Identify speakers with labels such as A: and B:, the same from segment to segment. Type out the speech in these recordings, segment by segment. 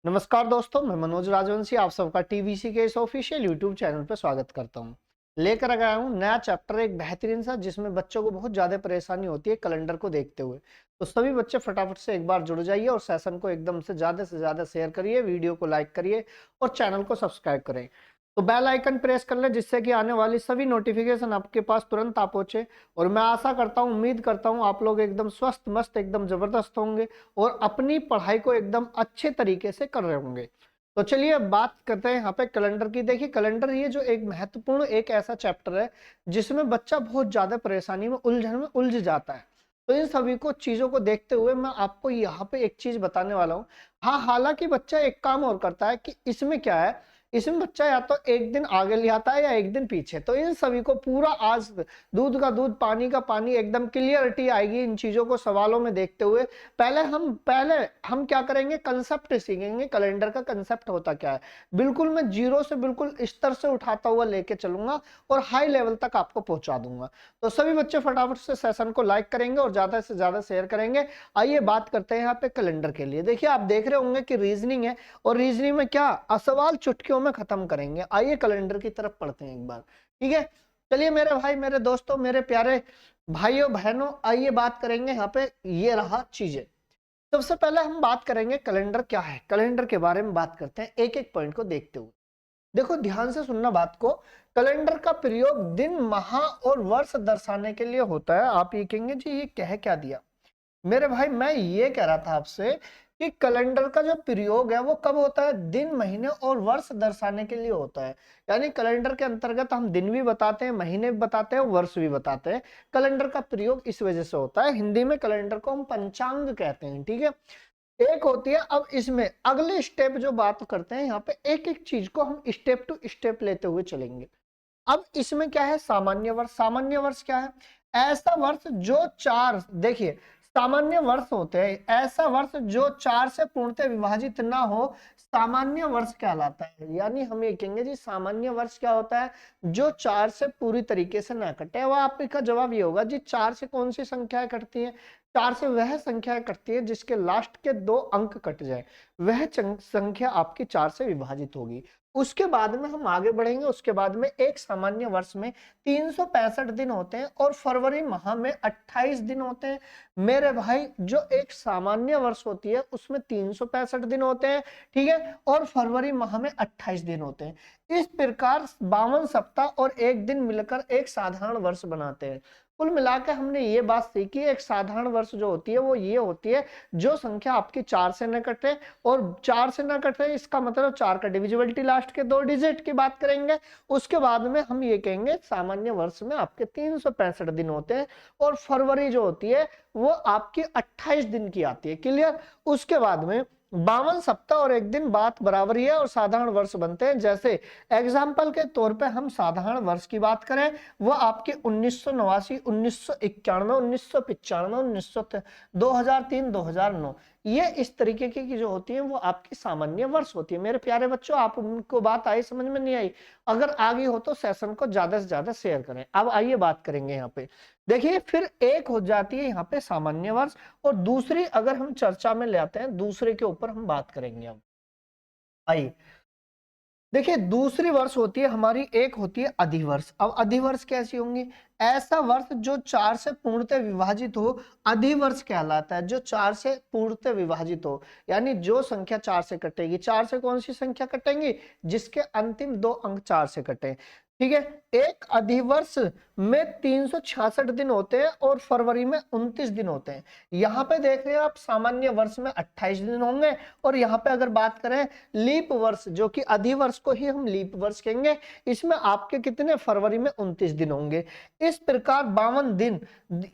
A: नमस्कार दोस्तों, मैं मनोज राजवंशी आप सबका टीवीसी के इस ऑफिशियल यूट्यूब चैनल पर स्वागत करता हूं। लेकर आ गया हूं नया चैप्टर, एक बेहतरीन सा, जिसमें बच्चों को बहुत ज्यादा परेशानी होती है कैलेंडर को देखते हुए। तो सभी बच्चे फटाफट से एक बार जुड़ जाइए और सेशन को एकदम से ज्यादा शेयर करिए, वीडियो को लाइक करिए और चैनल को सब्सक्राइब करें। तो बेल आइकन प्रेस कर लें, जिससे कि आने वाली सभी नोटिफिकेशन आपके पास तुरंत आ पहुंचे। और मैं आशा करता हूं, उम्मीद करता हूं आप लोग एकदम स्वस्थ मस्त एकदम जबरदस्त होंगे और अपनी पढ़ाई को एकदम अच्छे तरीके से कर रहे होंगे। तो चलिए अब बात करते हैं यहाँ पे कैलेंडर की। देखिए कैलेंडर ये जो एक महत्वपूर्ण एक ऐसा चैप्टर है जिसमें बच्चा बहुत ज्यादा परेशानी में उलझन में उलझ जाता है। तो इन सभी को चीजों को देखते हुए मैं आपको यहाँ पे एक चीज बताने वाला हूँ। हाँ, हालांकि बच्चा एक काम और करता है कि इसमें क्या है, इसमें बच्चा या तो एक दिन आगे ले आता है या एक दिन पीछे। तो इन सभी को पूरा आज दूध का दूध पानी का पानी एकदम क्लियरिटी आएगी इन चीजों को सवालों में देखते हुए। पहले हम क्या करेंगे, कंसेप्ट सीखेंगे, कैलेंडर का कंसेप्ट होता क्या है। बिल्कुल मैं जीरो से बिल्कुल स्तर से उठाता हुआ लेके चलूंगा और हाई लेवल तक आपको पहुंचा दूंगा। तो सभी बच्चे फटाफट से सेशन को लाइक करेंगे और ज्यादा से ज्यादा शेयर करेंगे। आइए बात करते हैं यहाँ पे कैलेंडर के लिए। देखिए आप देख रहे होंगे कि रीजनिंग है और रीजनिंग में क्या सवाल चुटकियों में खत्म करेंगे। आइए कैलेंडर की तरफ पढ़ते हैं एक बार, ठीक है। चलिए मेरे भाई, मेरे दोस्तों, मेरे प्यारे भाइयों बहनों, आइए बात करेंगे यहाँ पे। ये रहा चीजें। सबसे पहले हम बात करेंगे कैलेंडर क्या है, कैलेंडर के बारे में बात करते हैं एक एक पॉइंट को देखते हुए। देखो ध्यान से सुनना बात को। कैलेंडर का प्रयोग दिन, माह और वर्ष दर्शाने के लिए होता है। आप ये कहेंगे जी ये कह क्या दिया। मेरे भाई मैं ये कह रहा था आपसे कि कैलेंडर का जो प्रयोग है वो कब होता है, दिन, महीने और वर्ष दर्शाने के लिए होता है। यानी कैलेंडर के अंतर्गत हम दिन भी बताते हैं, महीने भी बताते हैं, वर्ष भी बताते हैं। कैलेंडर का प्रयोग इस वजह से होता है। हिंदी में कैलेंडर को हम पंचांग कहते हैं, ठीक है। एक होती है, अब इसमें अगले स्टेप जो बात करते हैं यहाँ पे, एक एक चीज को हम स्टेप टू स्टेप लेते हुए चलेंगे। अब इसमें क्या है, सामान्य वर्ष। सामान्य वर्ष क्या है, ऐसा वर्ष जो चार, देखिए सामान्य वर्ष होते हैं ऐसा वर्ष जो चार से पूर्णतः विभाजित ना हो, सामान्य वर्ष कहलाता है। यानी हम ये कहेंगे जी सामान्य वर्ष क्या होता है, जो चार से पूरी तरीके से ना कटे। वह आपका जवाब ये होगा जी चार से कौन सी संख्याएं कटती है, चार से वह संख्या कटती है जिसके लास्ट के दो अंक कट जाए, वह संख्या आपकी चार से विभाजित होगी। उसके बाद में हम आगे बढ़ेंगे। उसके बाद में एक सामान्य वर्ष में 365 दिन होते हैं और फरवरी माह में 28 दिन होते हैं। मेरे भाई जो एक सामान्य वर्ष होती है उसमें 365 दिन होते हैं, ठीक है, और फरवरी माह में 28 दिन होते हैं। इस प्रकार 52 सप्ताह और एक दिन मिलकर एक साधारण वर्ष बनाते हैं। कुल मिलाकर हमने ये बात सीखी, एक साधारण वर्ष जो होती है वो ये होती है जो संख्या आपकी चार से न कटे, और चार से ना कटे इसका मतलब चार का डिविजिबिलिटी लास्ट के दो डिजिट की बात करेंगे। उसके बाद में हम ये कहेंगे सामान्य वर्ष में आपके 365 दिन होते हैं और फरवरी जो होती है वो आपकी 28 दिन की आती है। क्लियर। उसके बाद में 52 सप्ताह और एक दिन बात बराबर ही है और साधारण वर्ष बनते हैं। जैसे एग्जाम्पल के तौर पे हम साधारण वर्ष की बात करें, वो आपके 1989, 1991, 1995, 2003, 2009, ये इस तरीके की जो होती है वो आपकी सामान्य वर्ष होती है। मेरे प्यारे बच्चों, आप उनको बात आई, समझ में नहीं आई, अगर आगे हो तो सेशन को ज्यादा से ज्यादा शेयर करें। अब आइए बात करेंगे यहाँ पे। देखिए फिर एक हो जाती है यहाँ पे सामान्य वर्ष, और दूसरी अगर हम चर्चा में ले आते हैं, दूसरे के ऊपर हम बात करेंगे। अब आइए देखिए, दूसरी वर्ष होती है हमारी, एक होती है अधिवर्ष। अब अधिवर्ष कैसी होंगी, ऐसा वर्ष जो चार से पूर्णतः विभाजित हो, अधिवर्ष कहलाता है। जो चार से पूर्णतः विभाजित हो, यानी जो संख्या चार से कटेगी। चार से कौन सी संख्या कटेंगी, जिसके अंतिम दो अंक चार से कटे, ठीक है। एक अधिवर्ष में 366 दिन होते हैं और फरवरी में 29 दिन होते हैं। यहाँ पे देख रहे हैं आप, सामान्य वर्ष में 28 दिन होंगे, और यहाँ पे अगर बात करें लीप वर्ष, जो कि अधिवर्ष को ही हम लीप वर्ष कहेंगे, इसमें आपके कितने, फरवरी में 29 दिन होंगे। इस प्रकार 52 दिन,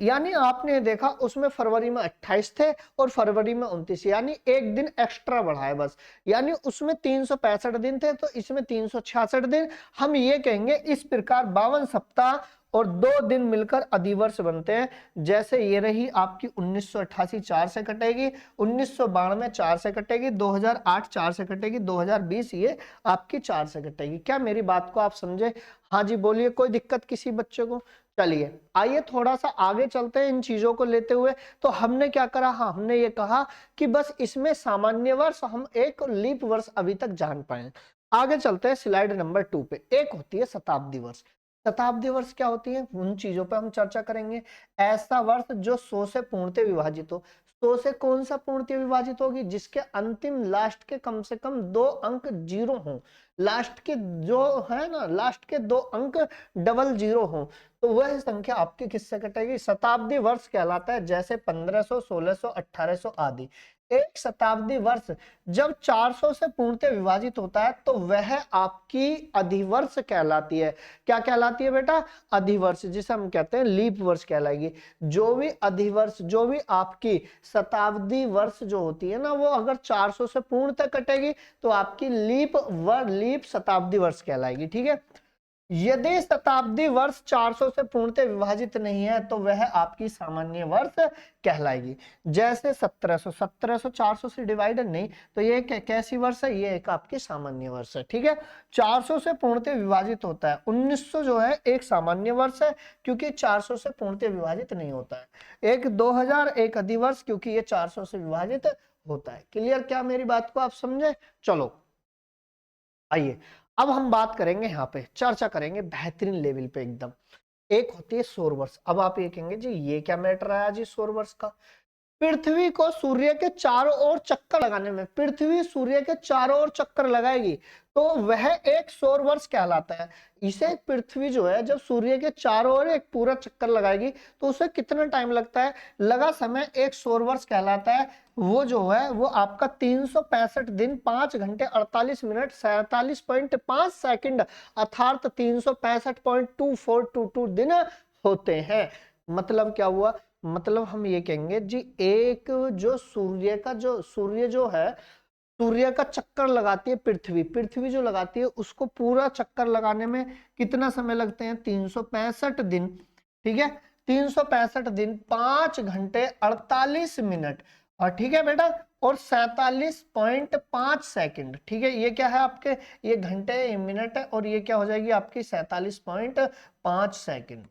A: यानी आपने देखा उसमें फरवरी में 28 थे और फरवरी में 29, यानी एक दिन एक्स्ट्रा बढ़ा है बस। यानी उसमें 365 दिन थे तो इसमें 366 दिन। हम ये कहेंगे इस प्रकार 52 सप्ताह और दो दिन मिलकर अधिवर्ष बनते हैं। जैसे ये रही आपकी 1988 चार से कटेगी, 1992 चार से कटेगी, 2008 चार से कटेगी, 2020 ये आपकी चार से कटेगी। क्या मेरी बात को आप समझे? हाँ जी बोलिए, कोई दिक्कत किसी बच्चे को? चलिए आइए थोड़ा सा आगे चलते हैं इन चीजों को लेते हुए। तो हमने क्या करा, हाँ हमने ये कहा कि बस इसमें सामान्य वर्ष हम एक लीप वर्ष अभी तक जान पाए। आगे चलते हैं स्लाइड नंबर 2 पे। एक होती है शताब्दी वर्ष। शताब्दी वर्ष क्या होती है, उन चीजों पे हम चर्चा करेंगे। ऐसा वर्ष जो 100 से पूर्णतः विभाजित हो। 100 से कौन सा पूर्णतः विभाजित होगी, जिसके अंतिम लास्ट के कम से कम 2 अंक जीरो हो। लास्ट के जो है ना, लास्ट के 2 अंक डबल जीरो हो, तो वह संख्या आपकी किससे कटेगी, शताब्दी वर्ष कहलाता है। जैसे 1500, 1600, 1800 आदि। एक शताब्दी वर्ष जब 400 से पूर्णतः विभाजित होता है तो वह आपकी अधिवर्ष कहलाती है। क्या कहलाती है बेटा, अधिवर्ष, जिसे हम कहते हैं लीप वर्ष कहलाएगी। जो भी अधिवर्ष, जो भी आपकी शताब्दी वर्ष जो होती है ना, वो अगर 400 से पूर्णतः कटेगी तो आपकी लीप शताब्दी वर्ष कहलाएगी। ठीक है। यदि शताब्दी वर्ष 400 से पूर्णतः विभाजित नहीं है तो वह आपकी सामान्य वर्ष कहलाएगी। जैसे 1700, 1700 400 से डिवाइडेड नहीं, तो ये कैसी वर्ष है, ये एक आपकी सामान्य वर्ष है। ठीक है। 400 से पूर्णतः विभाजित होता है। 1900 जो है एक सामान्य वर्ष है, क्योंकि 400 से पूर्णतः विभाजित नहीं होता है। एक 2000 एक अधिवर्ष, क्योंकि ये 400 से विभाजित होता है। क्लियर, क्या मेरी बात को आप समझे। चलो आइए अब हम बात करेंगे, यहाँ पे चर्चा करेंगे बेहतरीन लेवल पे एकदम। एक होती है सौर वर्ष। अब आप ये कहेंगे जी ये क्या मैटर आया जी सौर वर्ष का। पृथ्वी को सूर्य के चारों ओर चक्कर लगाने में, पृथ्वी सूर्य के चारों ओर चक्कर लगाएगी तो वह एक सौर वर्ष कहलाता है। इसे पृथ्वी जो है जब सूर्य के चारों ओर एक पूरा चक्कर लगाएगी तो उसे कितना टाइम लगता है, लगा समय, एक सौर वर्ष कहलाता है। वो जो है वो आपका 365 दिन 5 घंटे 48 मिनट 47.5 सेकंड अर्थात 365.2422 दिन होते हैं। मतलब क्या हुआ, मतलब हम ये कहेंगे जी एक जो सूर्य जो है, सूर्य का चक्कर लगाती है पृथ्वी, पृथ्वी जो लगाती है उसको पूरा चक्कर लगाने में कितना समय लगते हैं, 365 दिन। ठीक है। 365 दिन 5 घंटे 48 मिनट और ठीक है बेटा, और 47.5 सेकंड। ठीक है। ये क्या है आपके, ये घंटे, ये मिनट है, और ये क्या हो जाएगी आपकी 47.5 सेकंड।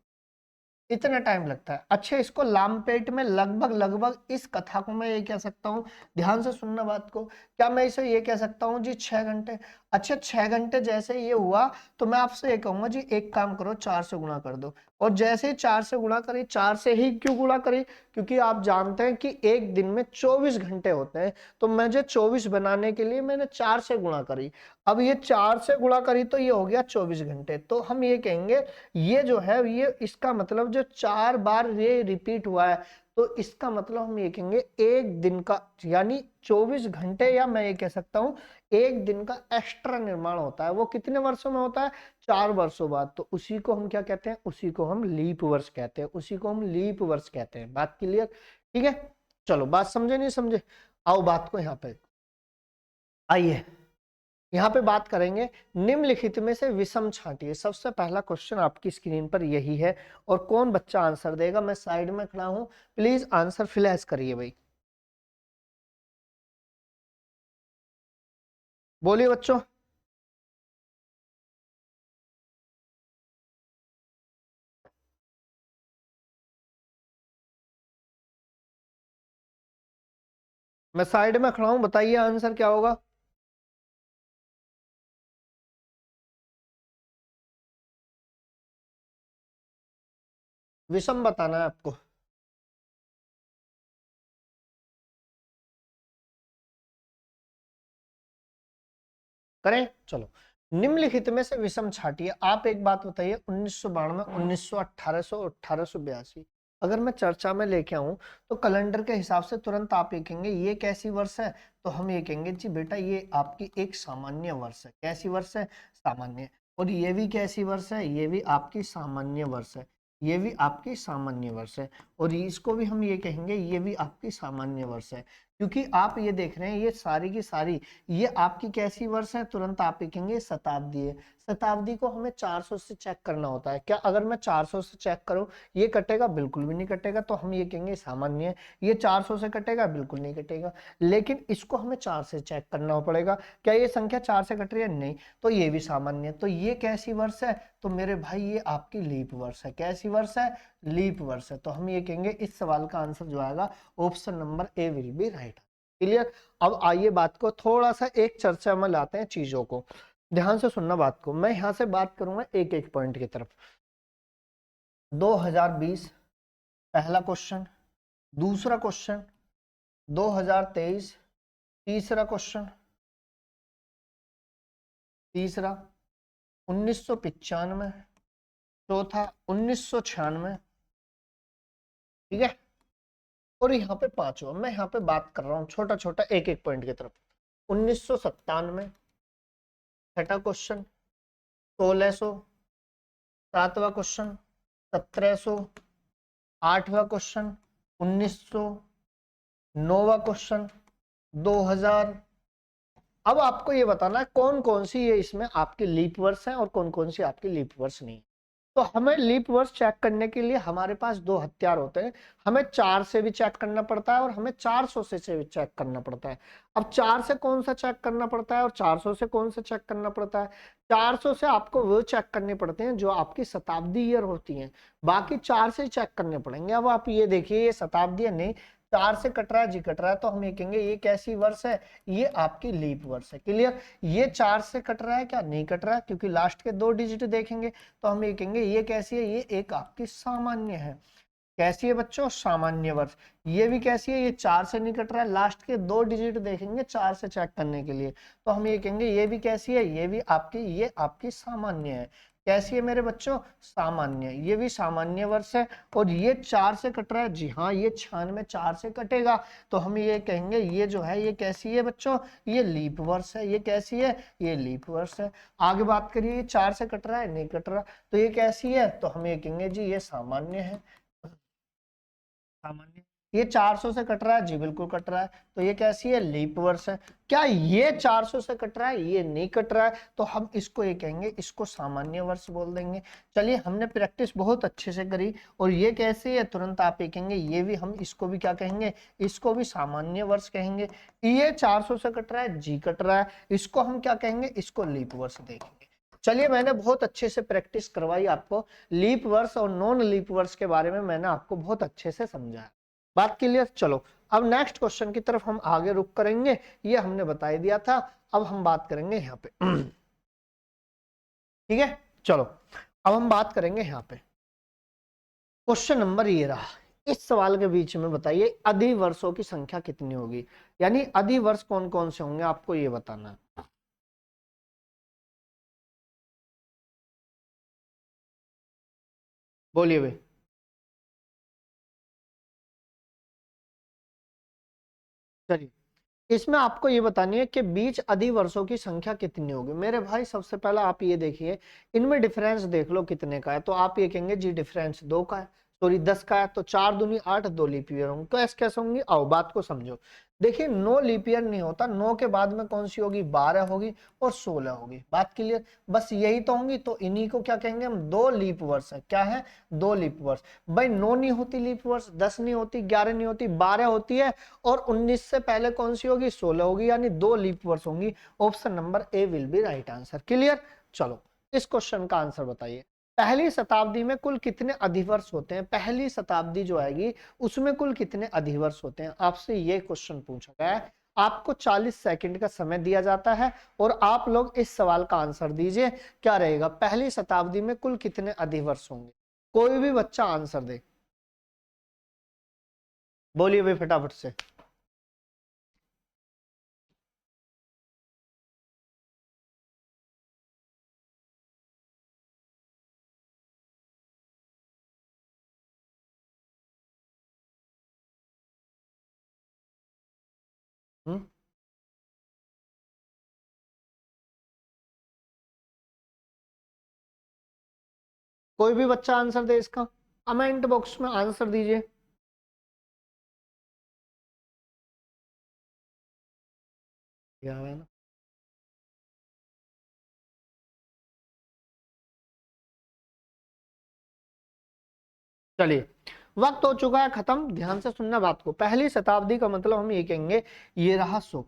A: इतना टाइम लगता है। अच्छा, इसको लामपेट में लगभग लगभग इस कथा को मैं ये कह सकता हूँ, ध्यान से सुनना बात को, क्या मैं इसे ये कह सकता हूँ जी 6 घंटे। अच्छा 6 घंटे जैसे ये हुआ तो मैं आपसे ये कहूंगा जी एक काम करो, 4 से गुणा कर दो। और जैसे ही 4 से गुणा करी, 4 से ही क्यों गुणा करी, क्योंकि आप जानते हैं कि एक दिन में 24 घंटे होते हैं, तो मुझे 24 बनाने के लिए मैंने 4 से गुणा करी। अब ये 4 से गुणा करी तो ये हो गया 24 घंटे। तो हम ये कहेंगे ये जो है, ये इसका मतलब जो 4 बार ये रिपीट हुआ है, तो इसका मतलब हम ये कहेंगे एक दिन का, यानी 24 घंटे, या मैं ये कह सकता हूं एक दिन का एक्स्ट्रा निर्माण होता है। वो कितने वर्षों में होता है, 4 वर्षों बाद। तो उसी को हम क्या कहते हैं, उसी को हम लीप वर्ष कहते हैं, उसी को हम लीप वर्ष कहते हैं। बात क्लियर। ठीक है। चलो बात समझे नहीं समझे, आओ बात को यहाँ पे आइए, यहाँ पे बात करेंगे निम्नलिखित में से विषम छांटिए। सबसे पहला क्वेश्चन आपकी स्क्रीन पर यही है, और कौन बच्चा आंसर देगा, मैं साइड में खड़ा हूं, प्लीज आंसर फ्लैश करिए भाई। बोलिए बच्चों। मैं साइड में खड़ा हूं, बताइए आंसर क्या होगा। विषम बताना है आपको। करें, चलो। निम्नलिखित में से विषम छांटिए। आप एक बात बताइए, 1992, 1900, 1800, 1882 अगर मैं चर्चा में लेके आऊं तो कैलेंडर के हिसाब से तुरंत आप ये कहेंगे ये कैसी वर्ष है, तो हम ये कहेंगे जी बेटा ये आपकी एक सामान्य वर्ष है। कैसी वर्ष है, सामान्य। और ये भी कैसी वर्ष है, ये भी आपकी सामान्य वर्ष है, ये भी आपकी सामान्य वर्ष है। और इसको भी हम ये कहेंगे ये भी आपकी सामान्य वर्ष है, क्योंकि आप ये देख रहे हैं ये सारी की सारी ये आपकी कैसी वर्ष है, तुरंत आप ये कहेंगे शताब्दी है। शताब्दी को हमें 400 से चेक करना होता है। क्या अगर मैं 400 से चेक करूं ये कटेगा? बिल्कुल भी नहीं कटेगा, तो हम ये कहेंगे सामान्य है। ये 400 से कटेगा? बिल्कुल नहीं कटेगा। लेकिन इसको हमें 4 से चेक करना पड़ेगा। क्या ये संख्या 4 से कट रही है? नहीं, तो ये भी सामान्य है। तो ये कैसी वर्ष है? तो मेरे भाई ये आपकी लीप वर्ष है। कैसी वर्ष है? लीप वर्ष है। तो हम ये कहेंगे इस सवाल का आंसर जो आएगा option number A will be right. Clear? अब आइए बात को थोड़ा सा एक चर्चा में लाते हैं चीजों को। ध्यान से सुनना बात को, मैं यहां से बात करूंगा एक एक पॉइंट की तरफ। 2020 पहला क्वेश्चन, दूसरा क्वेश्चन 2023, तीसरा क्वेश्चन, तीसरा 1995, चौथा 1996, ठीक है। और यहाँ पे पांचवा, मैं यहाँ पे बात कर रहा हूँ छोटा छोटा एक एक पॉइंट की तरफ। 1997 छठा क्वेश्चन, 1600, सातवां क्वेश्चन 1700, आठवां क्वेश्चन 1900, नौवां क्वेश्चन 2000। अब आपको ये बताना है कौन कौन सी ये इसमें आपकी लीप वर्ष है और कौन कौन सी आपकी लीप वर्ष नहीं है। तो हमें लीप वर्ष चेक करने के लिए हमारे पास दो हथियार होते हैं। हमें 4 से भी चेक करना पड़ता है और हमें 400 से भी चेक करना पड़ता है। अब 4 से कौन सा चेक करना पड़ता है और 400 से कौन सा चेक करना पड़ता है? 400 से आपको वो चेक करने पड़ते हैं जो आपकी शताब्दी ईयर होती हैं, बाकी 4 से चेक करने पड़ेंगे। अब आप ये देखिए ये शताब्दी है नहीं, 4 से कट रहा है जी, कट रहा है, तो हम ये कहेंगे ये कैसी वर्ष है? ये आपकी लीप वर्ष है। क्लियर? ये 4 से कट रहा है क्या? नहीं कट रहा है, क्योंकि लास्ट के 2 डिजिट देखेंगे तो हम ये कहेंगे ये कैसी है? ये एक आपकी सामान्य है। कैसी है बच्चों? सामान्य वर्ष। ये भी कैसी है? ये 4 से नहीं कट रहा है, लास्ट के 2 डिजिट देखेंगे 4 से चेक करने के लिए, तो हम ये कहेंगे ये भी कैसी है? ये आपकी सामान्य है। कैसी है मेरे बच्चों? सामान्य। ये भी सामान्य वर्ष है। और ये 4 से कट रहा है जी हाँ, ये 96 4 से कटेगा, तो हम ये कहेंगे ये जो है ये कैसी है बच्चों? ये लीप वर्ष है। ये कैसी है? ये लीप वर्ष है। आगे बात करिए, ये 4 से कट रहा है? नहीं कट रहा, तो ये कैसी है? तो हम ये कहेंगे जी ये सामान्य है। सामान्य। ये 400 से कट रहा है जी, बिल्कुल कट रहा है, तो ये कैसी है? लीप वर्ष है। क्या ये 400 से कट रहा है? ये नहीं कट रहा है, तो हम इसको ये कहेंगे, इसको सामान्य वर्ष बोल देंगे। चलिए, हमने प्रैक्टिस बहुत अच्छे से करी। और ये कैसे है? तुरंत आप ये कहेंगे ये भी, हम इसको भी क्या कहेंगे? इसको भी सामान्य वर्ष कहेंगे। ये 400 से कट रहा है जी, कट रहा है, इसको हम क्या कहेंगे? इसको लीप वर्ष देखेंगे। चलिए, मैंने बहुत अच्छे से प्रैक्टिस करवाई आपको। लीप वर्ष और नॉन लीप वर्ष के बारे में मैंने आपको बहुत अच्छे से समझाया। बात क्लियर? चलो, अब नेक्स्ट क्वेश्चन की तरफ हम आगे रुक करेंगे। ये हमने बता ही दिया था, अब हम बात करेंगे यहाँ पे। ठीक है, चलो अब हम बात करेंगे यहाँ पे। क्वेश्चन नंबर ये रहा। इस सवाल के बीच में बताइए अधिवर्षों की संख्या कितनी होगी, यानी अधिवर्ष कौन कौन से होंगे, आपको ये बताना है। बोलिए भाई। चलिए, इसमें आपको ये बतानी है कि बीच अधिवर्षों की संख्या कितनी होगी। मेरे भाई, सबसे पहला आप ये देखिए, इनमें डिफरेंस देख लो कितने का है। तो आप ये कहेंगे जी डिफरेंस 2 का है, सॉरी 10 का है, तो 4 दूनी 8, 2 लीप ईयर होंगे। तो ऐसे कैसे होंगी? आओ बात को समझो। देखिए, 9 लीप ईयर नहीं होता, 9 के बाद में कौन सी होगी? 12 होगी और 16 होगी। बात क्लियर? बस यही तो होंगी, तो इन्हीं को क्या कहेंगे हम? 2 लीप वर्ष है। क्या है? 2 लीप वर्ष। भाई 9 नहीं होती लीप वर्ष, 10 नहीं होती, 11 नहीं होती, 12 होती है, और 19 से पहले कौन सी होगी? 16 होगी, यानी 2 लीप वर्ष होंगी। Option number A will be right answer. Clear? चलो, इस क्वेश्चन का आंसर बताइए। पहली शताब्दी में कुल कितने अधिवर्ष होते हैं? पहली शताब्दी जो आएगी उसमें कुल कितने अधिवर्ष होते हैं, आपसे ये क्वेश्चन पूछा गया है। आपको 40 सेकंड का समय दिया जाता है और आप लोग इस सवाल का आंसर दीजिए। क्या रहेगा? पहली शताब्दी में कुल कितने अधिवर्ष होंगे? कोई भी बच्चा आंसर दे, बोलिए भाई फटाफट से। हम्म कोई भी बच्चा आंसर दे इसका, कमेंट बॉक्स में आंसर दीजिए। दिया हुआ है ना। चलिए, वक्त हो चुका है खत्म, ध्यान से सुनना बात को। पहली शताब्दी का मतलब हम ये कहेंगे, ये रहा 100।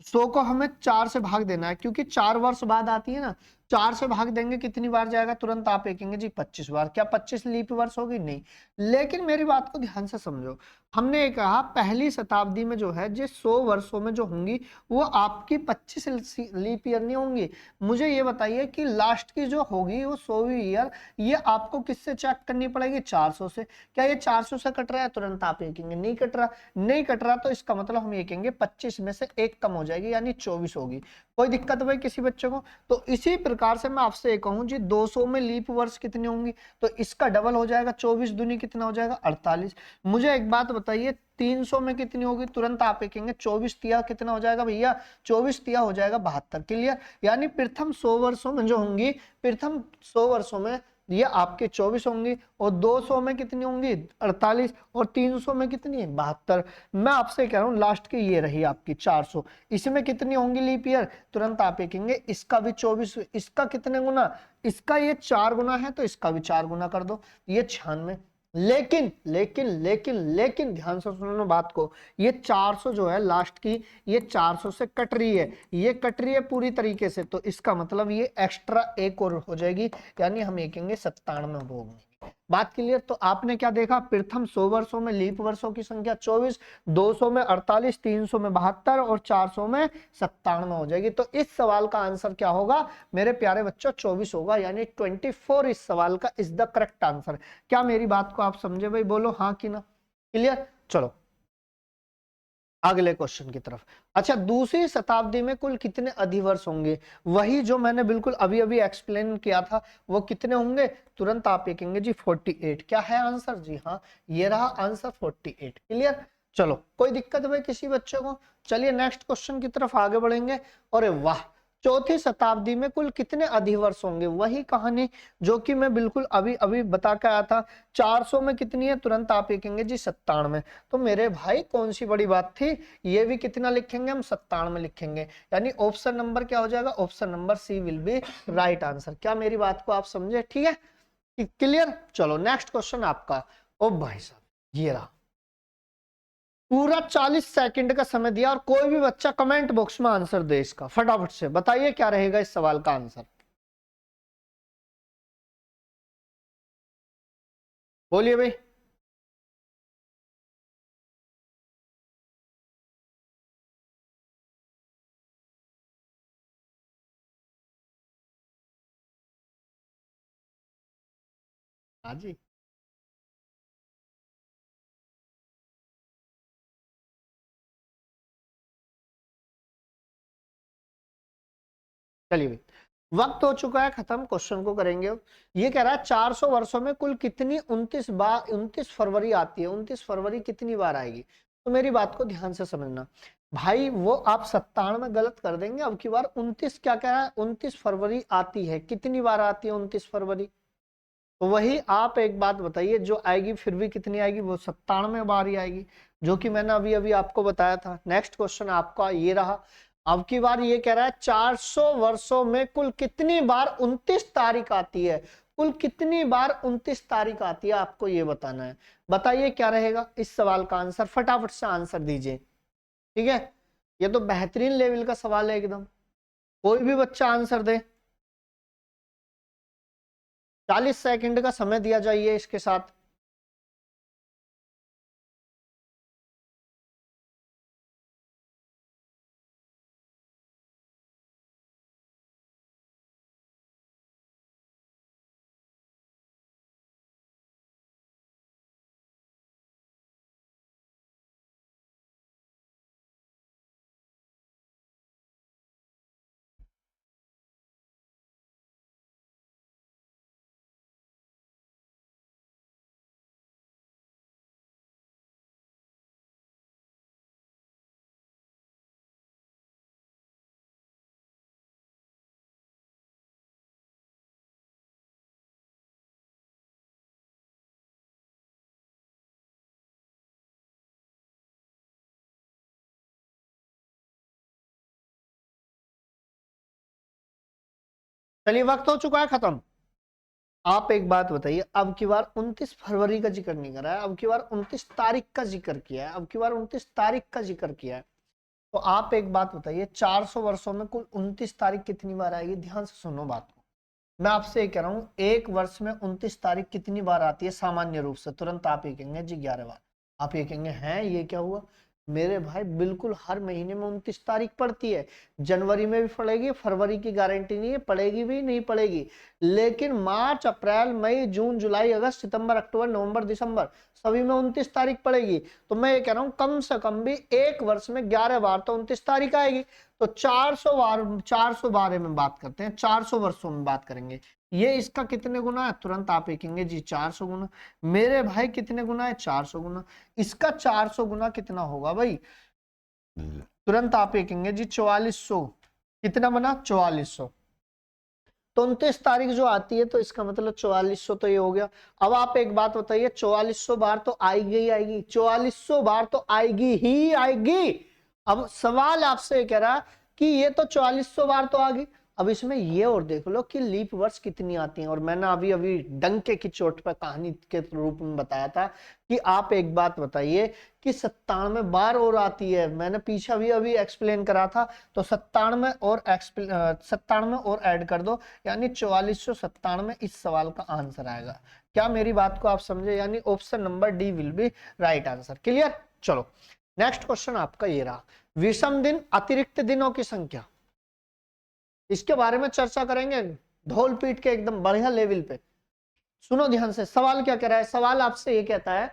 A: 100 को हमें 4 से भाग देना है, क्योंकि 4 वर्ष बाद आती है ना। 4 से भाग देंगे कितनी बार जाएगा, तुरंत आप ये कहेंगे जी 25 बार। क्या 25 लीप वर्ष होगी? नहीं। लेकिन मेरी बात को ध्यान से समझो। हमने ये कहा पहली शताब्दी में जो है, जो 100 वर्षों में जो होंगी, वो आपकी 25 लीप ईयर नहीं होंगी। मुझे ये बताइए कि लास्ट की जो होगी वो 100वीं ईयर, ये आपको किससे चेक करनी पड़ेगी? 400 से। क्या ये 400 से कट रहा है? तुरंत आप ये कहेंगे नहीं कट रहा। नहीं कट रहा तो इसका मतलब हम ये कहेंगे 25 में से एक कम हो जाएगी, यानी 24 होगी। कोई दिक्कत भाई किसी बच्चे को? तो इसी प्रकार से मैं आपसे एक कहूं जी, 200 में लीप वर्ष कितनी होंगी? तो इसका डबल हो जाएगा, 24 दूनी कितना हो जाएगा? 48। मुझे एक बात बताइए, 300 में कितनी होगी? तुरंत आप एक कहेंगे 24 तिया कितना हो जाएगा भैया? 24 तिया हो जाएगा 72। क्लियर? यानी प्रथम 100 वर्षों में जो होंगी, प्रथम 100 वर्षों में ये आपके 24 होंगी, और 200 में कितनी होंगी? 48। और 300 में कितनी है? 72। मैं आपसे कह रहा हूं लास्ट की ये रही आपकी 400। इसमें कितनी होंगी लीप ईयर? तुरंत आप ये कहेंगे इसका भी 24, इसका कितने गुना? इसका ये 4 गुना है, तो इसका भी 4 गुना कर दो, ये 96। लेकिन लेकिन लेकिन लेकिन ध्यान से सुनो बात को, ये 400 जो है लास्ट की, ये 400 से कट रही है, ये कट रही है पूरी तरीके से, तो इसका मतलब ये एक्स्ट्रा एक और हो जाएगी, यानी हम ये कहेंगे 97 भोग। बात क्लियर? तो आपने क्या देखा, प्रथम 100 वर्षों में लीप वर्षों की संख्या 24, 200 में 48, 300 में 72 और 400 में 97 हो जाएगी। तो इस सवाल का आंसर क्या होगा मेरे प्यारे बच्चों? 24 होगा, यानी 24 इस सवाल का इज द करेक्ट आंसर। क्या मेरी बात को आप समझे भाई? बोलो हाँ कि ना। क्लियर? चलो अगले क्वेश्चन की तरफ। अच्छा, दूसरी शताब्दी में कुल कितने अधिवर्ष होंगे? वही जो मैंने बिल्कुल अभी अभी एक्सप्लेन किया था, वो कितने होंगे? तुरंत आप ये कहेंगे जी 48। क्या है आंसर? जी हाँ, ये रहा आंसर 48। क्लियर? चलो, कोई दिक्कत है भाई किसी बच्चे को? चलिए नेक्स्ट क्वेश्चन की तरफ आगे बढ़ेंगे। अरे वाह, चौथी शताब्दी में कुल कितने अधिवर्ष होंगे? वही कहानी जो कि मैं बिल्कुल अभी अभी बता के आया था। 400 में कितनी है? तुरंत आप ये कहेंगे जी 97। तो मेरे भाई कौन सी बड़ी बात थी, ये भी कितना लिखेंगे हम? 97 लिखेंगे। यानी ऑप्शन नंबर क्या हो जाएगा? Option number C will be right answer. क्या मेरी बात को आप समझे? ठीक है, क्लियर? चलो नेक्स्ट क्वेश्चन आपका। ओ भाई साहब, ये रहा। पूरा 40 सेकंड का समय दिया, और कोई भी बच्चा कमेंट बॉक्स में आंसर दे इसका, फटाफट से बताइए क्या रहेगा इस सवाल का आंसर। बोलिए भाई। हाँ जी। चलिए भाई, वक्त हो चुका है खत्म, क्वेश्चन को करेंगे अब। ये कह रहा है 400 वर्षों में कुल कितनी 29 फरवरी आती है? 29 फरवरी कितनी बार आएगी? तो मेरी बात को ध्यान से समझना भाई, वो आप 97 में गलत कर देंगे। अब की बार 29 क्या कह रहा है? 29 फरवरी आती है, कितनी बार आती है 29 फरवरी? तो वही आप एक बात बताइए, जो आएगी फिर भी कितनी आएगी? वो 97 बार ही आएगी, जो कि मैंने अभी अभी आपको बताया था। नेक्स्ट क्वेश्चन आपका ये रहा। अब की बार ये कह रहा है 400 वर्षों में कुल कितनी बार 29 तारीख आती है? कुल कितनी बार 29 तारीख आती है, आपको ये बताना है। बताइए क्या रहेगा इस सवाल का आंसर, फटाफट से आंसर दीजिए। ठीक है, ये तो बेहतरीन लेवल का सवाल है एकदम। कोई भी बच्चा आंसर दे। 40 सेकंड का समय दिया जाइए इसके साथ। चलिए वक्त हो चुका है खत्म। आप एक बात बताइए, अब की बार 29 फरवरी का जिक्र नहीं करा है, अब की बार 29 तारीख का जिक्र किया है, अब की बार 29 तारीख का जिक्र किया है। तो आप एक बात बताइए, 400 वर्षों में कुल 29 तारीख कितनी बार आएगी? ध्यान से सुनो बात को। मैं आपसे ये कह रहा हूं, एक वर्ष में 29 तारीख कितनी बार आती है सामान्य रूप से? तुरंत आप ये कहेंगे जी 11 बार। आप ये कहेंगे हैं ये क्या हुआ? मेरे भाई बिल्कुल हर महीने में 29 तारीख पड़ती है। जनवरी में भी पड़ेगी, फरवरी की गारंटी नहीं है पड़ेगी भी नहीं पड़ेगी, लेकिन मार्च अप्रैल मई जून जुलाई अगस्त सितंबर अक्टूबर नवंबर दिसंबर सभी में 29 तारीख पड़ेगी। तो मैं ये कह रहा हूं कम से कम भी एक वर्ष में 11 बार तो 29 तारीख आएगी। तो 400 बार, 400 बारे में बात करते हैं, 400 वर्षों में बात करेंगे। ये इसका कितने गुना है? तुरंत आप कहेंगे जी 400 गुना। मेरे भाई कितने गुना है? 400 गुना। इसका 400 गुना कितना होगा भाई? तुरंत आप कहेंगे जी 4400। कितना बना? 4400। तो 29 तारीख जो आती है तो इसका मतलब 4400 तो ये हो गया। अब आप एक बात बताइए, 4400 बार तो आएगी ही आएगी, 4400 बार तो आएगी ही आएगी। अब सवाल आपसे ये कह रहा कि ये तो 4400 बार तो आ गई, अब इसमें ये और देख लो कि लीप वर्ष कितनी आती हैं। और मैंने अभी अभी डंके की चोट पर कहानी के रूप में बताया था कि आप एक बात बताइए कि 97 बार और आती है। मैंने पीछे भी अभी एक्सप्लेन करा था, तो 97 और ऐड कर दो, यानी 4497 इस सवाल का आंसर आएगा। क्या मेरी बात को आप समझे? यानी option number D will be right answer. Clear? चलो नेक्स्ट क्वेश्चन आपका ये रहा, विषम दिन अतिरिक्त दिनों की संख्या। इसके बारे में चर्चा करेंगे ढोल पीट के एकदम बढ़िया लेवल पे। सुनो ध्यान से, सवाल क्या कह रहा है? सवाल आपसे ये कहता है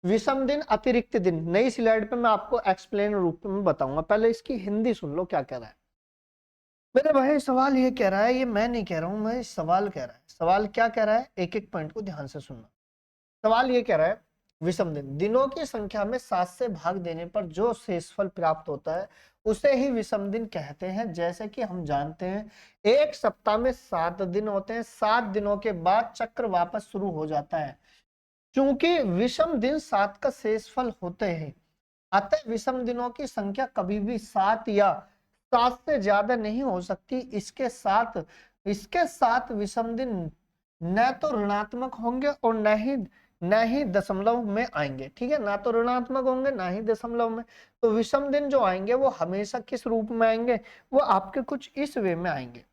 A: विषम दिन अतिरिक्त दिन। नई स्लाइड पे मैं आपको एक्सप्लेन रूप में बताऊंगा, पहले इसकी हिंदी सुन लो क्या कह रहा है। मेरे भाई सवाल ये कह रहा है, ये मैं नहीं कह रहा हूं, मैं सवाल कह रहा है। सवाल क्या कह रहा है? एक एक पॉइंट को ध्यान से सुनना। सवाल ये कह रहा है विषम दिन, दिनों की संख्या में 7 से भाग देने पर जो शेषफल प्राप्त होता है उसे ही विषम दिन कहते हैं। जैसे कि हम जानते हैं एक सप्ताह में 7 दिन होते हैं, 7 दिनों के बाद चक्र वापस शुरू हो जाता है। क्योंकि विषम दिन 7 का शेषफल होते हैं, अतः विषम दिनों की संख्या कभी भी 7 या 7 से ज्यादा नहीं हो सकती। इसके साथ विषम दिन न तो ऋणात्मक होंगे और न ही दशमलव में आएंगे। ठीक है, ना तो ऋणात्मक होंगे ना ही दशमलव में। तो विषम दिन जो आएंगे वो हमेशा किस रूप में आएंगे? वो आपके कुछ इस वे में आएंगे।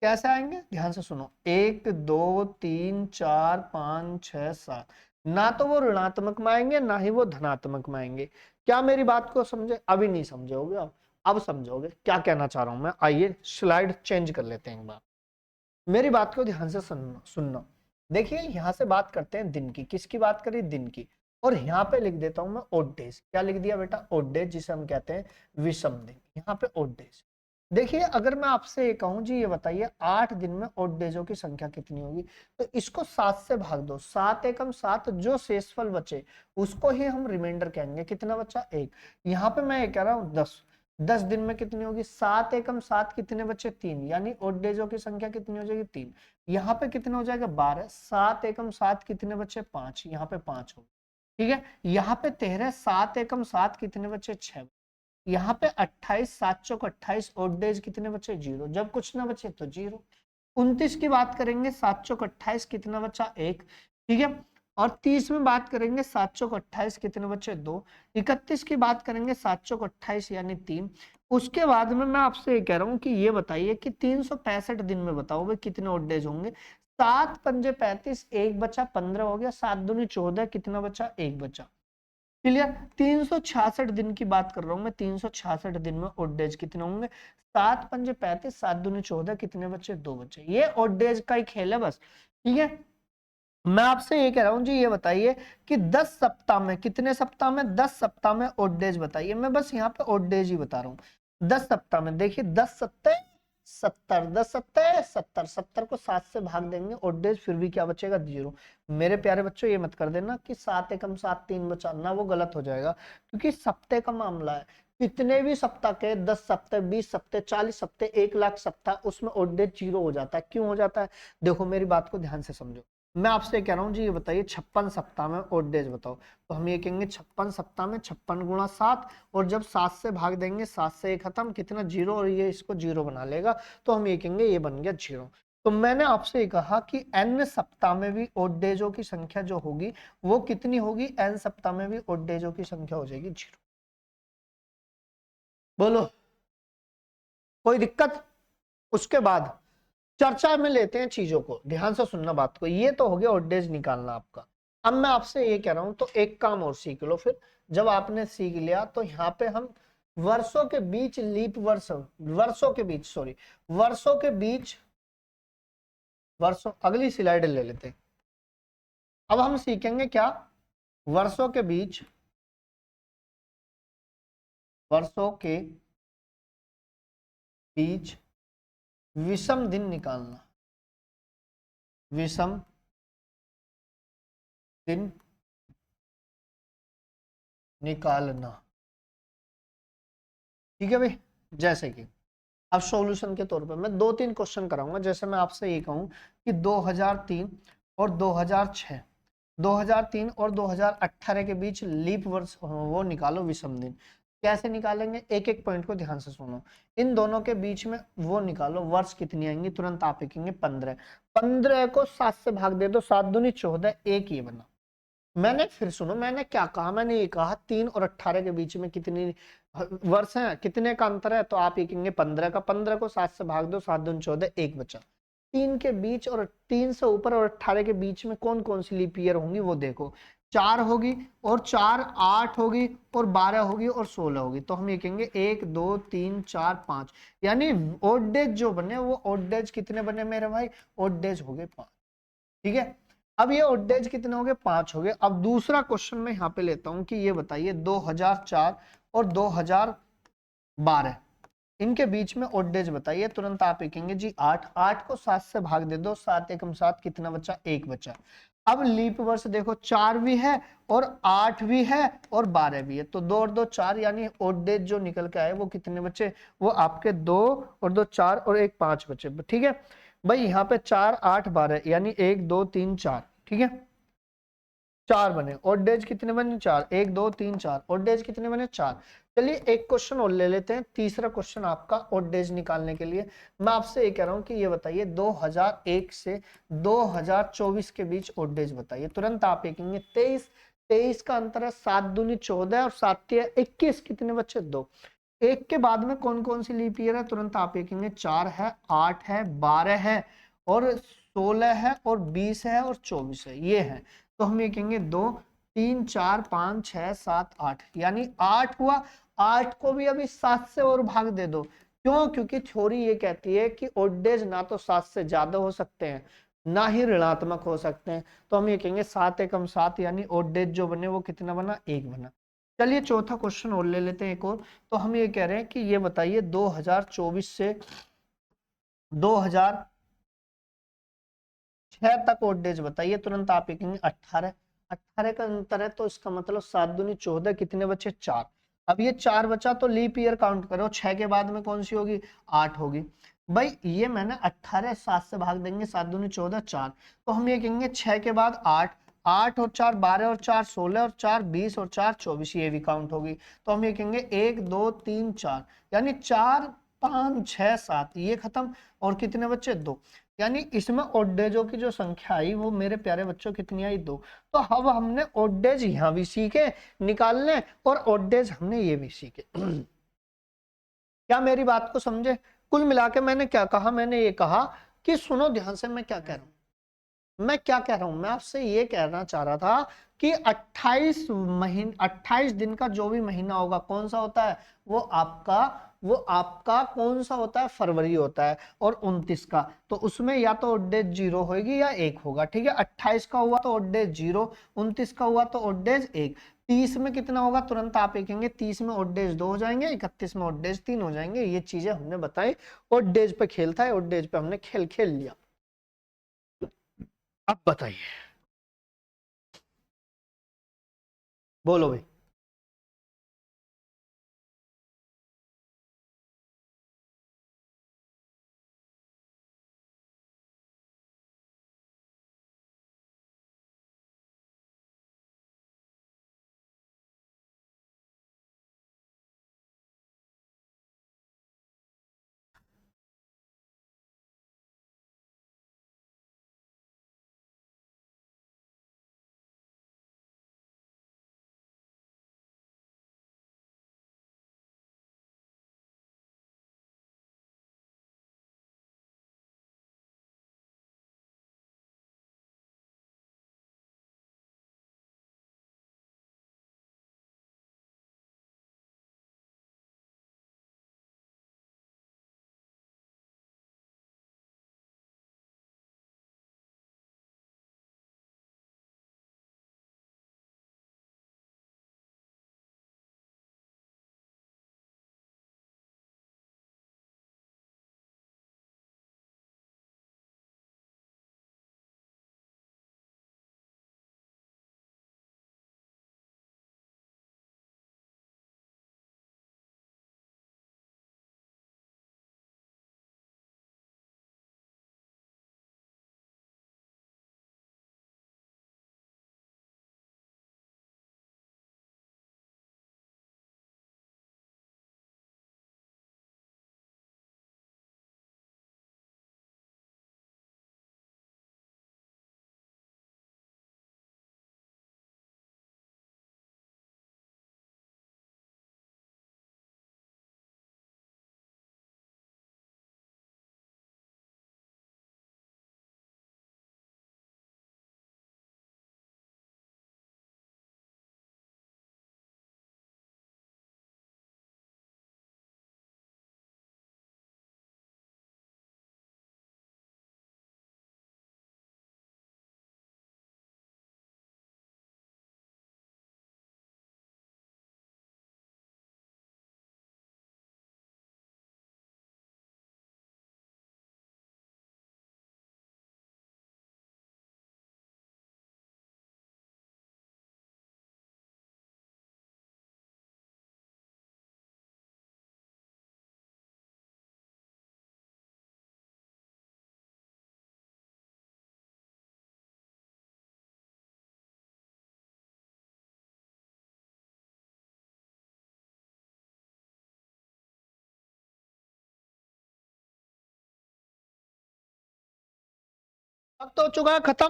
A: कैसे आएंगे? ध्यान से सुनो, 1 2 3 4 5 6 7। ना तो वो ऋणात्मक में आएंगे ना ही वो धनात्मक में आएंगे। क्या मेरी बात को समझे? अभी नहीं समझोगे, अब समझोगे क्या कहना चाह रहा हूं मैं। आइए स्लाइड चेंज कर लेते हैं एक बार, मेरी बात को ध्यान से सुनना। देखिए यहां से बात करते हैं दिन की। किसकी बात करी? दिन की। और यहाँ पे लिख देता हूं मैं ओड डेज। क्या लिख दिया बेटा? ओड डेज, जिसे हम कहते हैं विषम दिन। यहाँ पे ओड डेज। देखिए अगर मैं आपसे ये कहूं जी ये बताइए 8 दिन में ओड डेजों की संख्या कितनी होगी, तो इसको 7 से भाग दो। 7 एकम 7, जो शेषफल बचे उसको ही हम रिमाइंडर कहेंगे। कितना बचा? 1। यहाँ पे मैं ये कह रहा हूँ 10। 10 दिन में कितनी होगी? 7 एकम 7, कितने बचे? 3, यानी ओड डेजों की संख्या कितनी हो जाएगी? 3। यहाँ पे कितना हो जाएगा? 12। 7 एकम 7, कितने बचे? 5, यहाँ पे 5 हो। ठीक है, यहाँ पे 13। 7 एकम 7, कितने बचे? 6। यहाँ पे 28, 7 चौक 28, ओड डेज कितने बचे? 0। जब कुछ ना बचे तो 0। 29 की बात करेंगे, 7 चौक 28, कितना बचा? 1। ठीक है, और 30 में बात करेंगे, 7 चौक 28, कितने बचे? 2। 31 की बात करेंगे, 7 चौक 28 यानी 3। उसके बाद में मैं आपसे ये कह रहा हूँ कि ये बताइए कि 365 दिन में बताओ भाई कितने ओड डेज होंगे। 7 पंजे 35, 1 बचा, 15 हो गया। 7 दूनी 14, कितना बचा? 1 बचा। क्लियर? 366 दिन की बात कर रहा हूं मैं। 366 दिन में ओड डेज कितने होंगे? 7 पंजे 35, 7 दूनी 14, कितने बचे? 2 बचे। ये ओड डेज का ही खेल है बस। ठीक है, मैं आपसे ये कह रहा हूं जी ये बताइए कि 10 सप्ताह में, कितने सप्ताह में? 10 सप्ताह में ओड डेज बताइए। मैं बस यहाँ पे ओड डेज ही बता रहा हूँ। 10 सप्ताह में देखिए, 10 सत्ते 70, 10 सत्ते 70, 70 को 7 से भाग देंगे ओड डेज, फिर भी क्या बचेगा? 0। मेरे प्यारे बच्चों ये मत कर देना कि 7 एकम 7 3 बचा ना, वो गलत हो जाएगा, क्योंकि सप्ते का मामला है। कितने भी सप्ताह के, 10 सप्ताह, 20 सप्ताह, 40 सप्ताह, 1 लाख सप्ताह, उसमें ओड डेज 0 हो जाता है। क्यों हो जाता है? देखो मेरी बात को ध्यान से समझो। मैं आपसे कह रहा हूँ जी ये बताइए 56 सप्ताह में ओड डेज बताओ। तो हम ये कहेंगे 56 सप्ताह में 56 गुणा 7, और जब 7 से भाग देंगे, 7 से 1 खत्म, कितना? 0, और ये इसको 0 बना लेगा, तो हम ये कहेंगे ये बन गया 0। तो मैंने आपसे ये कहा कि n सप्ताह में भी ओड डेजों की संख्या जो होगी वो कितनी होगी, n सप्ताह में भी ओड डेजों की संख्या हो जाएगी 0। बोलो कोई दिक्कत? उसके बाद चर्चा में लेते हैं चीजों को, ध्यान से सुनना बात को। ये तो हो गया ओड डेज निकालना आपका। अब मैं आपसे ये कह रहा हूं तो एक काम और सीख लो फिर। जब आपने सीख लिया तो यहाँ पे हम वर्षों के बीच लीप वर्ष, वर्षों के बीच सॉरी, वर्षों के बीच, वर्षों, अगली स्लाइड ले लेते हैं। अब हम सीखेंगे क्या, वर्षों के बीच, वर्षों के बीच विषम दिन निकालना, विषम दिन निकालना। ठीक है भाई। जैसे कि अब सॉल्यूशन के तौर पे मैं 2-3 क्वेश्चन कराऊंगा। जैसे मैं आपसे ये कहूं कि 2003 और 2006, 2003 और 2018 के बीच लीप वर्ष वो निकालो विषम दिन। कैसे निकालेंगे, एक एक पॉइंट को ध्यान से सुनो। इन दोनों के बीच में वो निकालो, वर्ष कितनी आएंगी, तुरंत आप लिखेंगे 15। 15 को 7 से भाग दे दो, 7 दूनी 14, एक ये बना। मैंने फिर सुनो, मैंने क्या कहा, मैंने ये कहा 3 और 18 के बीच में कितनी वर्ष हैं, कितने का अंतर है, तो आप लिखेंगे 15 का। 15 को 7 से भाग दो, 7 दूनी 14, एक बचा। 3 के बीच और 3 से ऊपर और 18 के बीच में कौन कौन सी लीप ईयर होंगी वो देखो। 4 होगी और 4 8 होगी और 12 होगी और 16 होगी। तो हम ये कहेंगे 1 2 3 4 5, यानी ओड डेज जो बने वो ओड डेज कितने बने मेरे भाई, ओड डेज हो गए 5। ठीक है। अब ये ओड डेज कितने हो गए, 5 हो गए। अब दूसरा क्वेश्चन मैं यहाँ पे लेता हूँ कि ये बताइए 2004 और 2012 इनके बीच में ओड डेज बताइए। तुरंत आप लिखेंगे जी 8। 8 को 7 से भाग दे दो, 7 एकम 7, कितना बचा, एक बचा। अब लीप वर्ष देखो, 4 भी है और 8 भी है और 12 भी है, तो 2 और 2 4, यानी ओड डेज जो निकल के आए वो कितने बचे, वो आपके 2 और 2 4 और एक 5 बचे। ठीक है भाई, यहाँ पे 4 8 12, यानी 1 2 3 4। ठीक है, 4 बने। ओड डेज कितने बने, 4, 1 2 3 4। ओड डेज कितने बने, 4। चलिए एक क्वेश्चन और ले लेते हैं, तीसरा क्वेश्चन आपका ओड डेज निकालने के लिए। मैं आपसे ये कह रहा हूं कि ये बताइए 2001 से 2024 के बीच ओड डेज बताइए। तुरंत आप लिखेंगे 23। 23 का अंतर है 7 दूनी 14 और 7 तिया 21, कितने बच्चे, 2। एक के बाद में कौन कौन सी लीप ईयर है, तुरंत आप लिखेंगे 4 है, 8 है, 12 है और 16 है और 20 है और 24 है, ये है। तो हम ये कहेंगे 2 3 4 5 6 7 8, यानी 8 हुआ। 8 को भी अभी 7 से और भाग दे दो। क्यों, क्योंकि थ्योरी ये कहती है कि ओड डेज ना तो 7 से ज्यादा हो सकते हैं ना ही ऋणात्मक हो सकते हैं। तो हम ये कहेंगे 7 एकम 7, यानी ओड डेज जो बने वो कितना बना, एक बना। चलिए चौथा क्वेश्चन और ले लेते हैं एक और। तो हम ये कह रहे हैं कि ये बताइए 2024 से 2006 तक ओड डेज बताइए। तुरंत आप लिखेंगे 18। 18 का अंतर है तो इसका मतलब 7 दूनी 14, कितने बचे, 4। अब ये 4 बचा तो लीप ईयर काउंट करो, 6 के बाद में कौन सी होगी, 8 होगी। भाई ये मैंने 18 7 से भाग देंगे, 7 दूनी 14, 4। तो हम ये कहेंगे 6 के बाद 8, 8 और 4 12 और 4 16 और 4 20 और 4 24, ये भी काउंट होगी। तो हम ये कहेंगे 1 2 3 4, यानी 4 5 6 7, ये खत्म। और कितने बच्चे, 2। यानी इसमें ओडेजों की जो संख्या आई वो मेरे प्यारे बच्चों कितनी आई, 2। तो अब हमने ओडेज यहां भी सीखे निकालने और ओडेज हमने ये भी सीखे। क्या मेरी बात को समझे? कुल मिला के मैंने क्या कहा, मैंने ये कहा कि सुनो ध्यान से मैं क्या कह रहा हूं, मैं क्या कह रहा हूं, मैं आपसे ये कहना चाह रहा था कि 28 महीने, 28 दिन का जो भी महीना होगा कौन सा होता है, वो आपका, वो आपका कौन सा होता है, फरवरी होता है। और 29 का, तो उसमें या तो ओड डेज 0 होगी या 1 होगा। ठीक है, 28 का हुआ तो ओड डेज 0, 29 का हुआ तो ओड डेज 1। 30 में कितना होगा, तुरंत आप लिखेंगे 30 में ओड डेज 2 हो जाएंगे, 31 में ओड डेज 3 हो जाएंगे। ये चीजें हमने बताई, ओड डेज पे खेलता है, ओड डेज पे हमने खेल खेल लिया। अब बताइए, बोलो भाई। वक्त हो चुका है खत्म।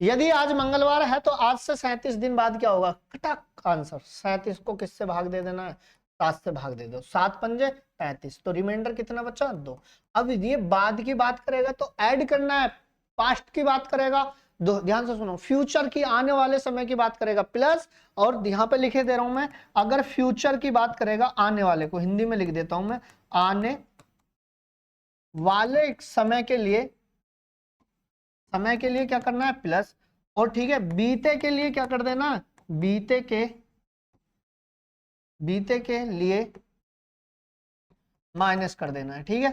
A: यदि आज मंगलवार है तो आज से 37 दिन बाद क्या होगा, कटक आंसर। 37 को किससे भाग दे देना है, 7 से भाग दे दो, 7 पंजे 35, तो रिमाइंडर कितना बचा, 2। अब ये बाद की बात करेगा तो ऐड करना है, पास्ट की बात करेगा, दो ध्यान से सुनो, फ्यूचर की आने वाले समय की बात करेगा प्लस, और यहाँ पे लिखे दे रहा हूं मैं, अगर फ्यूचर की बात करेगा आने वाले को हिंदी में लिख देता हूं मैं, आने वाले समय के लिए क्या करना है प्लस, और ठीक है बीते के लिए क्या कर देना, बीते के लिए माइनस कर देना है, ठीक है।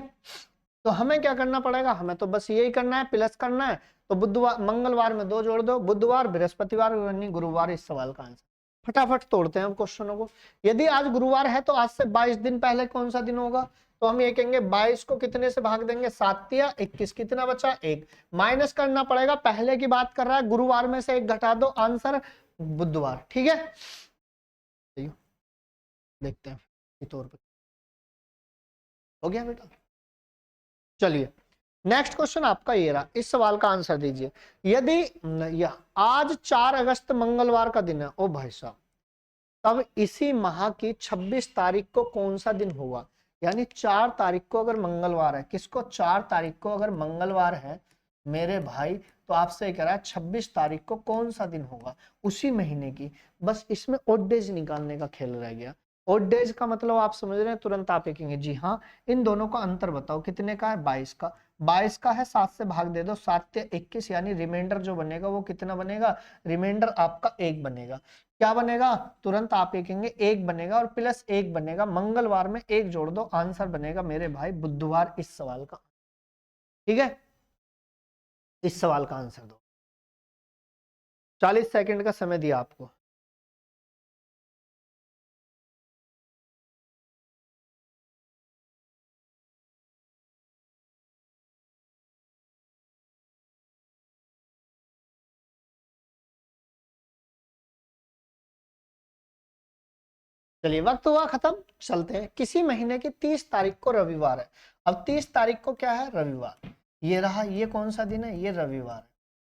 A: तो हमें क्या करना पड़ेगा, हमें तो बस यही करना है, प्लस करना है। तो बुधवार मंगलवार में 2 जोड़ दो, बुधवार बृहस्पतिवार यानी गुरुवार इस सवाल का आंसर। फटाफट तोड़ते हैं अब क्वेश्चनों को। यदि आज गुरुवार है तो आज से 22 दिन पहले कौन सा दिन होगा, तो हम ये कहेंगे 22 को कितने से भाग देंगे, 7 या 21, कितना बचा 1, माइनस करना पड़ेगा, पहले की बात कर रहा है, गुरुवार में से 1 घटा दो, आंसर बुधवार, ठीक है। देखते हैं तौर पर हो गया बेटा। चलिए नेक्स्ट क्वेश्चन आपका ये रहा, इस सवाल का आंसर दीजिए। यदि आज 4 अगस्त मंगलवार का दिन है, ओ भाई साहब, तब इसी माह की 26 तारीख को कौन सा दिन होगा, यानी 4 तारीख को अगर मंगलवार है, किसको 4 तारीख को अगर मंगलवार है मेरे भाई, तो आपसे कह रहा है 26 तारीख को कौन सा दिन होगा उसी महीने की। बस इसमें ओड डेज निकालने का खेल रह गया। ओड डेज का मतलब आप समझ रहे हैं, तुरंत आप लिखेंगे जी हाँ, इन दोनों का अंतर बताओ, कितने का है 22 का, 22 का है 7 से भाग दे दो, 7 या 21, यानी रिमाइंडर जो बनेगा वो कितना बनेगा, रिमाइंडर आपका 1 बनेगा। क्या बनेगा, तुरंत आप लिखेंगे 1 बनेगा, और प्लस 1 बनेगा, मंगलवार में 1 जोड़ दो, आंसर बनेगा मेरे भाई बुधवार इस सवाल का, ठीक है। इस सवाल का आंसर दो, 40 सेकंड का समय दिया आपको। चलिए वक्त हुआ खत्म, चलते हैं। किसी महीने की 30 तारीख को रविवार है। अब 30 तारीख को क्या है, रविवार, ये रहा, ये कौन सा दिन है, ये रविवार है।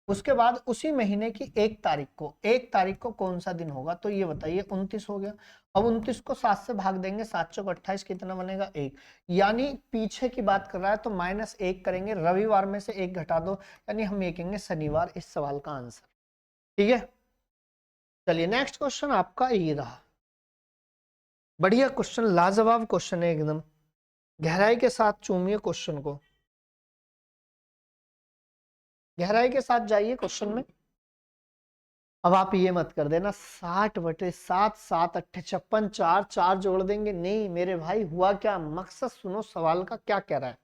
A: उसके बाद उसी महीने की 1 तारीख को कौन सा दिन होगा, तो ये बताइए, 29 हो गया। अब 29 को 7 से भाग देंगे, 7 चौक 28, कितना बनेगा 1, यानी पीछे की बात कर रहा है तो -1 करेंगे, रविवार में से 1 घटा दो, यानी हम ये कहेंगे शनिवार इस सवाल का आंसर, ठीक है। चलिए नेक्स्ट क्वेश्चन आपका ये रहा, बढ़िया क्वेश्चन, लाजवाब क्वेश्चन है एकदम, गहराई के साथ चूमिए क्वेश्चन को, गहराई के साथ जाइए क्वेश्चन में। अब आप ये मत कर देना 60/7, 7 8 56, 4 4 जोड़ देंगे, नहीं मेरे भाई, हुआ क्या, मकसद सुनो सवाल का क्या कह रहा है।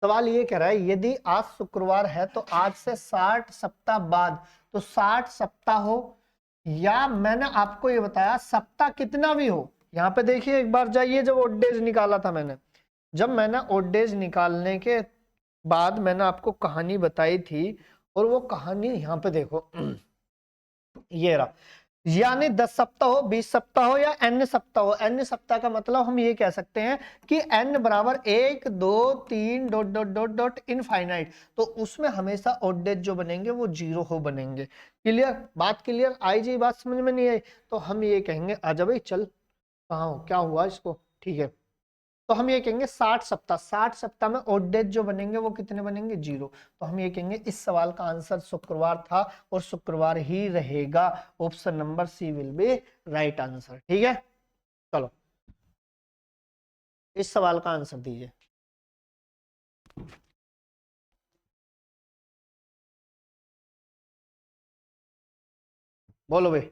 A: सवाल ये कह रहा है यदि आज शुक्रवार है तो आज से 60 सप्ताह बाद, तो 60 सप्ताह हो, या मैंने आपको ये बताया सप्ताह कितना भी हो। यहाँ पे देखिए एक बार जाइए, जब ओड डेज निकाला था मैंने, जब मैंने ओड डेज निकालने के बाद मैंने आपको कहानी बताई थी, और वो कहानी यहाँ पे देखो ये रहा, यानी 10 सप्ताह हो, 20 सप्ताह हो, या n सप्ताह हो। n सप्ताह का मतलब हम ये कह सकते हैं कि n बराबर 1 2 3 dot dot dot dot infinite, तो उसमें हमेशा ओड डेज जो बनेंगे वो 0 हो बनेंगे। क्लियर, बात क्लियर आई जी, बात समझ में नहीं आई तो हम ये कहेंगे आजा भाई चल, कहाँ हो, क्या हुआ इसको, ठीक है। तो हम ये कहेंगे 60 सप्ताह, 60 सप्ताह में ओड डेज जो बनेंगे वो कितने बनेंगे, 0। तो हम ये कहेंगे इस सवाल का आंसर शुक्रवार था, और शुक्रवार ही रहेगा, option number C will be right answer, ठीक है। चलो इस सवाल का आंसर दीजिए, बोलो भाई,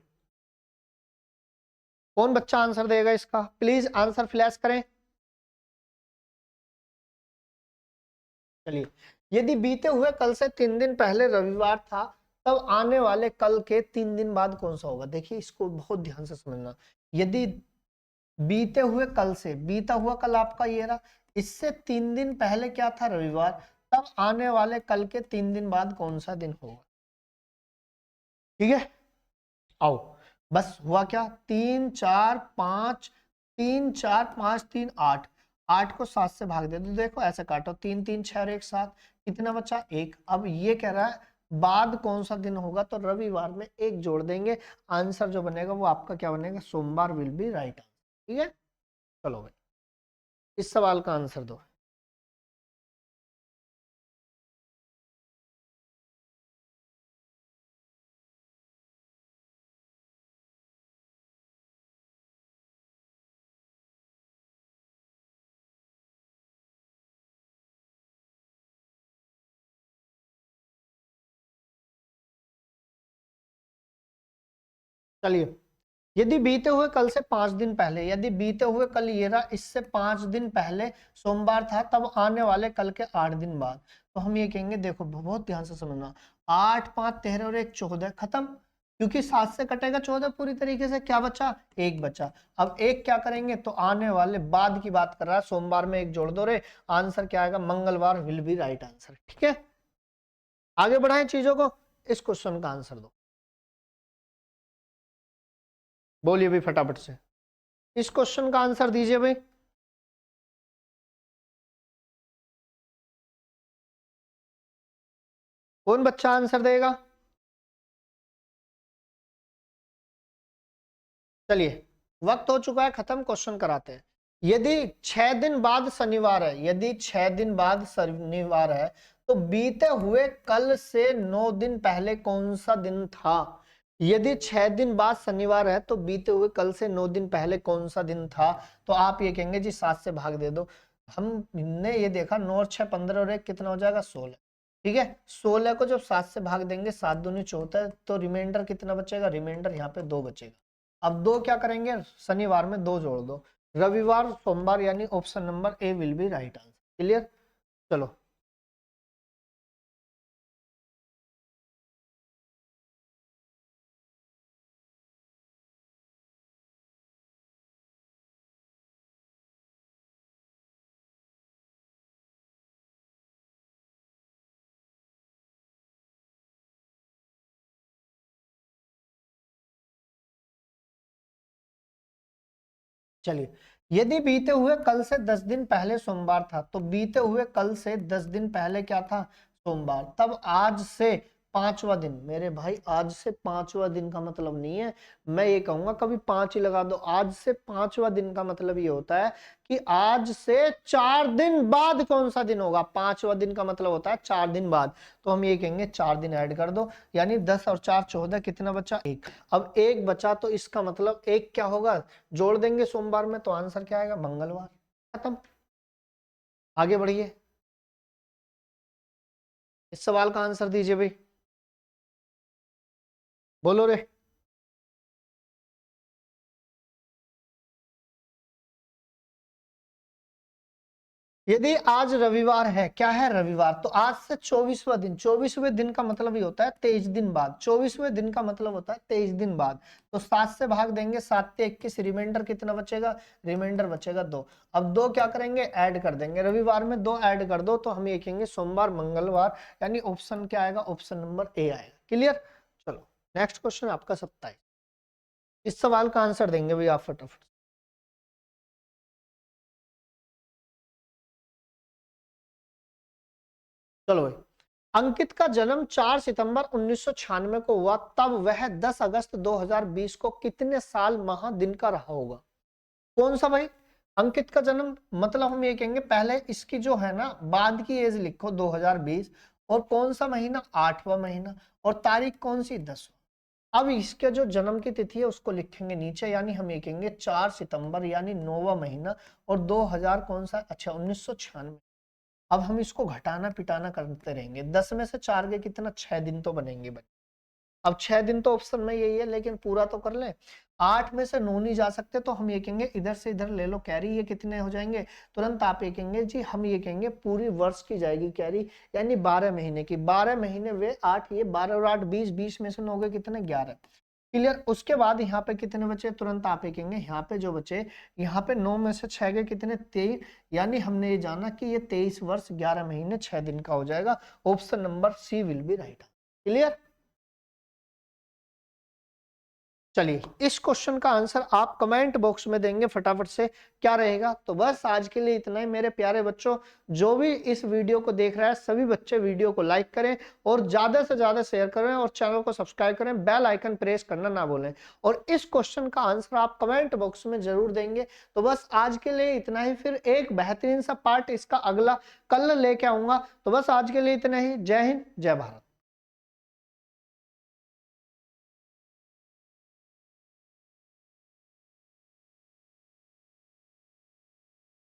A: कौन बच्चा आंसर देगा इसका, प्लीज आंसर फ्लैश करें। चलिए, यदि बीते हुए कल से 3 दिन पहले रविवार था, तब आने वाले कल के 3 दिन बाद कौन सा होगा। देखिए इसको बहुत ध्यान से समझना, यदि बीते हुए कल से, बीता हुआ कल आपका ये रहा, इससे 3 दिन पहले क्या था, रविवार, तब आने वाले कल के 3 दिन बाद कौन सा दिन होगा, ठीक है। आओ, बस हुआ क्या, 3 4 5, 3 4 5 3 8, 8 को 7 से भाग दे दो, देखो ऐसे काटो, 3 3 6 और 1 7, कितना बचा, एक। अब ये कह रहा है बाद कौन सा दिन होगा, तो रविवार में एक जोड़ देंगे, आंसर जो बनेगा वो आपका क्या बनेगा, सोमवार विल बी राइट आंसर। ठीक है, चलो भाई इस सवाल का आंसर दो। चलिए, यदि बीते हुए कल से 5 दिन पहले, यदि बीते हुए कल ये रहा, इससे 5 दिन पहले सोमवार था, तब आने वाले कल के 8 दिन बाद, तो हम ये कहेंगे, देखो बहुत ध्यान से समझना, 8 5 13 और 1 14, खत्म। क्योंकि 7 से कटेगा 14 पूरी तरीके से, क्या बचा, एक बचा। अब एक क्या करेंगे, तो आने वाले बाद की बात कर रहा है, सोमवार में एक जोड़ दो रे, आंसर क्या आएगा, मंगलवार विल बी राइट आंसर। ठीक है, आगे बढ़ाएं चीजों को, इस क्वेश्चन का आंसर दो, बोलिए भाई फटाफट से, इस क्वेश्चन का आंसर दीजिए भाई। कौन बच्चा आंसर देगा, चलिए वक्त हो चुका है खत्म, क्वेश्चन कराते हैं। यदि 6 दिन बाद शनिवार है, यदि 6 दिन बाद शनिवार है, तो बीते हुए कल से 9 दिन पहले कौन सा दिन था। यदि 6 दिन बाद शनिवार है, तो बीते हुए कल से 9 दिन पहले कौन सा दिन था, तो आप ये कहेंगे जी 7 से भाग दे दो। हमने ये देखा 9 और 6 15 और 1 कितना हो जाएगा, 16। ठीक है, 16 को जब 7 से भाग देंगे, 7 दूनी 14, तो रिमाइंडर कितना बचेगा, रिमाइंडर यहाँ पे 2 बचेगा। अब दो क्या करेंगे, शनिवार में 2 जोड़ दो, रविवार सोमवार, यानी option number A will be right answer. Clear, चलो। चलिए, यदि बीते हुए कल से 10 दिन पहले सोमवार था, तो बीते हुए कल से 10 दिन पहले क्या था, सोमवार, तब आज से 5वां दिन, मेरे भाई आज से 5वां दिन का मतलब नहीं है, मैं ये कहूंगा कभी 5 ही लगा दो, आज से 5वां दिन का मतलब ये होता है कि आज से 4 दिन बाद कौन सा दिन होगा, 5वां दिन का मतलब होता है 4 दिन बाद, तो हम ये कहेंगे 4 दिन ऐड कर दो, यानी 10 और 4 14, कितना बचा, एक। अब एक बचा, तो इसका मतलब एक क्या होगा, जोड़ देंगे सोमवार में, तो आंसर क्या आएगा, मंगलवार। खत्म, आगे बढ़िए, इस सवाल का आंसर दीजिए भाई, बोलो रे। यदि आज रविवार है, क्या है रविवार, तो आज से 24वां दिन, 24वें दिन का मतलब ही होता है 23 दिन बाद, 24वें दिन का मतलब होता है 23 दिन बाद, तो 7 से भाग देंगे, 7 से 21, रिमाइंडर कितना बचेगा, रिमाइंडर बचेगा 2। अब 2 क्या करेंगे, ऐड कर देंगे, रविवार में 2 ऐड कर दो, तो हम ये कहेंगे सोमवार मंगलवार, यानी ऑप्शन क्या आएगा, ऑप्शन नंबर ए आएगा। क्लियर, चलो नेक्स्ट क्वेश्चन आपका 27, इस सवाल का आंसर देंगे भैया आप फटाफट। चलो भाई, अंकित का जन्म 4 सितंबर 1996 को हुआ, तब वह 10 अगस्त 2020 को कितने साल माह दिन का रहा होगा। कौन सा भाई, अंकित का जन्म, मतलब हम ये कहेंगे पहले इसकी जो है ना बाद की एज लिखो 2020, और कौन सा महीना, 8वां महीना, और तारीख कौन सी, 10वां। अब इसके जो जन्म की तिथि है उसको लिखेंगे नीचे, यानी हम ये कहेंगे 4 सितंबर, यानी 9वां महीना, और 2000 कौन सा, अच्छा 1996। अब हम इसको घटाना पिटाना करते रहेंगे, 10 में से 4 के कितना, 6 दिन तो बनेंगे बने। अब 6 दिन तो ऑप्शन में यही है, लेकिन पूरा तो कर ले। 8 में से 9 नहीं जा सकते, तो हम ये कहेंगे इधर से इधर ले लो कैरी, ये कितने हो जाएंगे, तुरंत आप ये कहेंगे जी, हम ये कहेंगे पूरी वर्ष की जाएगी कैरी, यानी 12 महीने की, 12 महीने वे 8, ये 12 और 8 20, 20 में से 9 के कितने, 11। क्लियर, उसके बाद यहाँ पे कितने बचे, तुरंत आप ये कहेंगे यहाँ पे जो बचे, यहाँ पे 9 में से 6 के कितने, 23, यानी हमने ये जाना कि ये 23 वर्ष 11 महीने 6 दिन का हो जाएगा, option number C will be right. Clear, चलिए, इस क्वेश्चन का आंसर आप कमेंट बॉक्स में देंगे फटाफट से, क्या रहेगा। तो बस आज के लिए इतना ही मेरे प्यारे बच्चों। जो भी इस वीडियो को देख रहा है सभी बच्चे वीडियो को लाइक करें और ज्यादा से ज्यादा शेयर करें और चैनल को सब्सक्राइब करें, बेल आइकन प्रेस करना ना भूलें। और इस क्वेश्चन का आंसर आप कमेंट बॉक्स में जरूर देंगे। तो बस आज के लिए इतना ही, फिर एक बेहतरीन सा पार्ट इसका अगला कल लेके आऊंगा। तो बस आज के लिए इतना ही। जय हिंद, जय भारत।